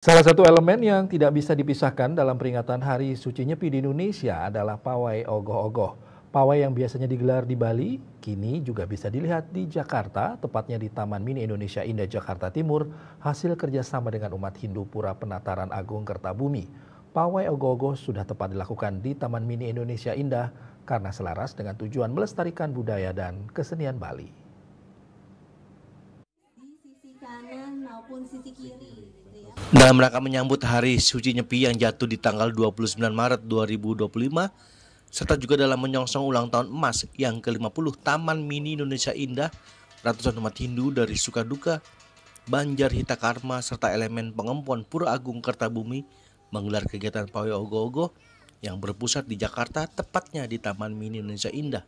Salah satu elemen yang tidak bisa dipisahkan dalam peringatan Hari Suci Nyepi di Indonesia adalah pawai ogoh-ogoh. Pawai yang biasanya digelar di Bali, kini juga bisa dilihat di Jakarta, tepatnya di Taman Mini Indonesia Indah Jakarta Timur, hasil kerjasama dengan umat Hindu Pura Penataran Agung Kertabumi. Pawai ogoh-ogoh sudah tepat dilakukan di Taman Mini Indonesia Indah karena selaras dengan tujuan melestarikan budaya dan kesenian Bali. Di sisi kanan maupun sisi kiri. Dalam rangka menyambut Hari Suci Nyepi yang jatuh di tanggal 29 Maret 2025, serta juga dalam menyongsong ulang tahun emas yang ke-50 Taman Mini Indonesia Indah, ratusan umat Hindu dari Sukaduka, Banjar Hitakarma, serta elemen pengempuan Pura Agung Kertabumi menggelar kegiatan pawai ogoh-ogoh yang berpusat di Jakarta, tepatnya di Taman Mini Indonesia Indah.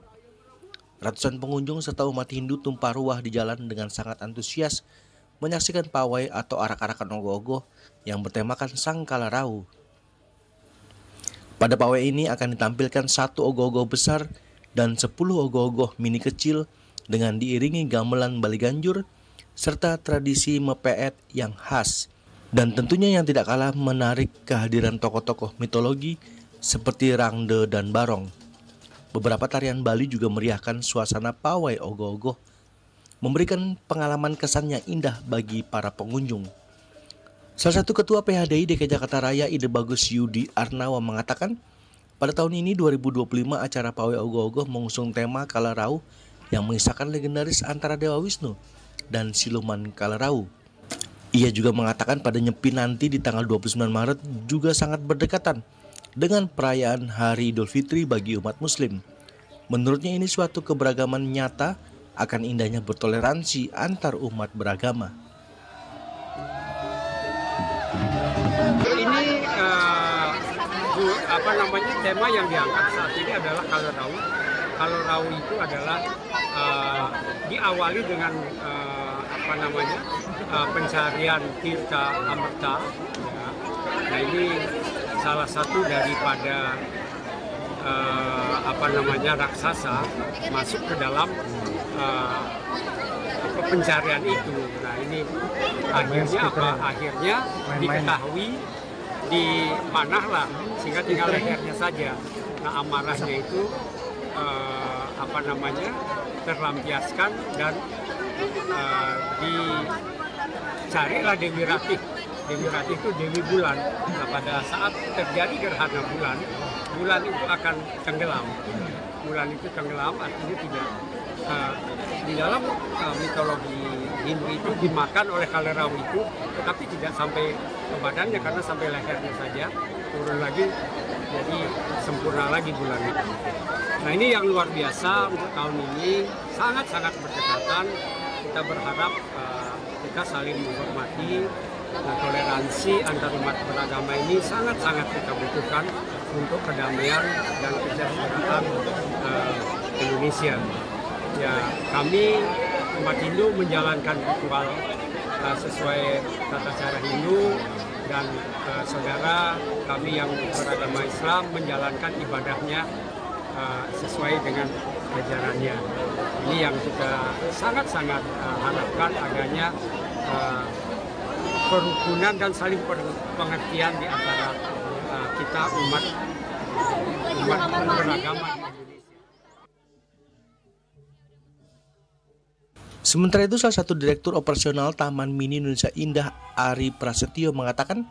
Ratusan pengunjung serta umat Hindu tumpah ruah di jalan dengan sangat antusias menyaksikan pawai atau arak-arakan ogoh-ogoh yang bertemakan Sang Kalarau. Pada pawai ini akan ditampilkan 1 ogoh-ogoh besar dan 10 ogoh-ogoh mini kecil dengan diiringi gamelan Bali Ganjur serta tradisi mepeet yang khas. Dan tentunya yang tidak kalah menarik kehadiran tokoh-tokoh mitologi seperti Rangde dan Barong. Beberapa tarian Bali juga meriahkan suasana pawai ogoh-ogoh, memberikan pengalaman kesan yang indah bagi para pengunjung. Salah satu Ketua PHDI DKI Jakarta Raya Ide Bagus Yudi Arnawa mengatakan, pada tahun ini 2025 acara pawai ogoh-ogoh mengusung tema Kalarau yang mengisahkan legendaris antara Dewa Wisnu dan siluman Kalarau. Ia juga mengatakan pada Nyepi nanti di tanggal 29 Maret juga sangat berdekatan dengan perayaan Hari Idul Fitri bagi umat Muslim. Menurutnya ini suatu keberagaman nyata akan indahnya bertoleransi antar umat beragama. Ini tema yang diangkat saat ini adalah Kalarau. Kalarau itu adalah diawali dengan pencarian tirta amerta. Ya. Nah ini salah satu daripada raksasa masuk ke dalam pencarian itu. Nah ini akhirnya apa? Akhirnya diketahui, dipanahlah sehingga tinggal lehernya saja. Nah amarahnya itu terlampiaskan dan dicarilah Dewi Ratih. Dewi Ratih itu Dewi Bulan. Nah pada saat terjadi gerhana bulan, bulan itu akan tenggelam. Bulan itu tenggelam artinya tidak di dalam mitologi Hindu itu dimakan oleh Kalarau itu, tetapi tidak sampai ke badannya karena sampai lehernya saja, turun lagi jadi sempurna lagi bulan itu. Nah ini yang luar biasa untuk tahun ini, sangat-sangat berdekatan. Kita berharap kita saling menghormati. Nah, toleransi antar umat beragama ini sangat-sangat kita butuhkan untuk kedamaian dan kesejahteraan Indonesia. Ya, kami umat Hindu menjalankan ritual sesuai tata cara Hindu dan saudara kami yang beragama Islam menjalankan ibadahnya sesuai dengan ajarannya. Ini yang kita sangat-sangat harapkan adanya kerukunan dan saling pengertian di antara kita umat beragama di Indonesia. Sementara itu salah satu Direktur Operasional Taman Mini Indonesia Indah Ari Prasetyo mengatakan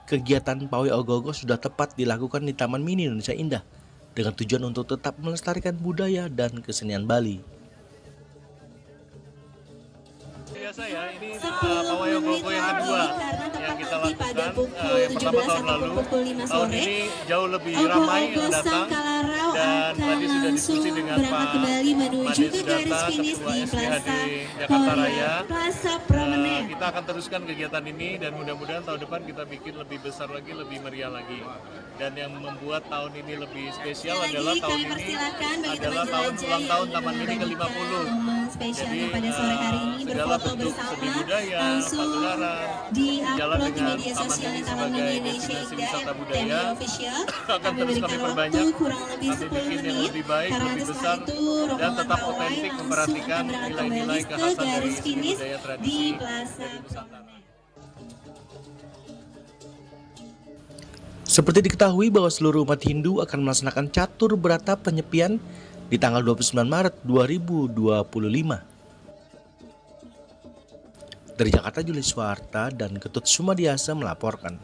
kegiatan pawai ogoh-ogoh sudah tepat dilakukan di Taman Mini Indonesia Indah dengan tujuan untuk tetap melestarikan budaya dan kesenian Bali. Biasa ya, ini pawai ogoh-ogoh yang kedua yang kita lakukan. Yang pertama tahun lalu, tahun ini jauh lebih ramai yang datang, dan tadi sudah diskusi dengan Pak Made Sudarta, Ketua SPHD Jakarta Raya. Kita akan teruskan kegiatan ini dan mudah-mudahan tahun depan kita bikin lebih besar lagi, lebih meriah lagi. Dan yang membuat tahun ini lebih spesial adalah tahun ini adalah tahun ulang tahun Taman Mini ke-50. Jadi segala bentuk seni budaya, pagelaran, jalan dengan Taman Mini sebagai destinasi wisata budaya akan terus kami perbanyak, kami bikin yang lebih baik, lebih besar, dan tetap otentik memperhatikan nilai-nilai kekhasan dari seni budaya tradisi dari Nusantara. Seperti diketahui bahwa seluruh umat Hindu akan melaksanakan catur beratap penyepian di tanggal 29 Maret 2025. Dari Jakarta, Julius Warta dan Ketut Sumadiasa melaporkan.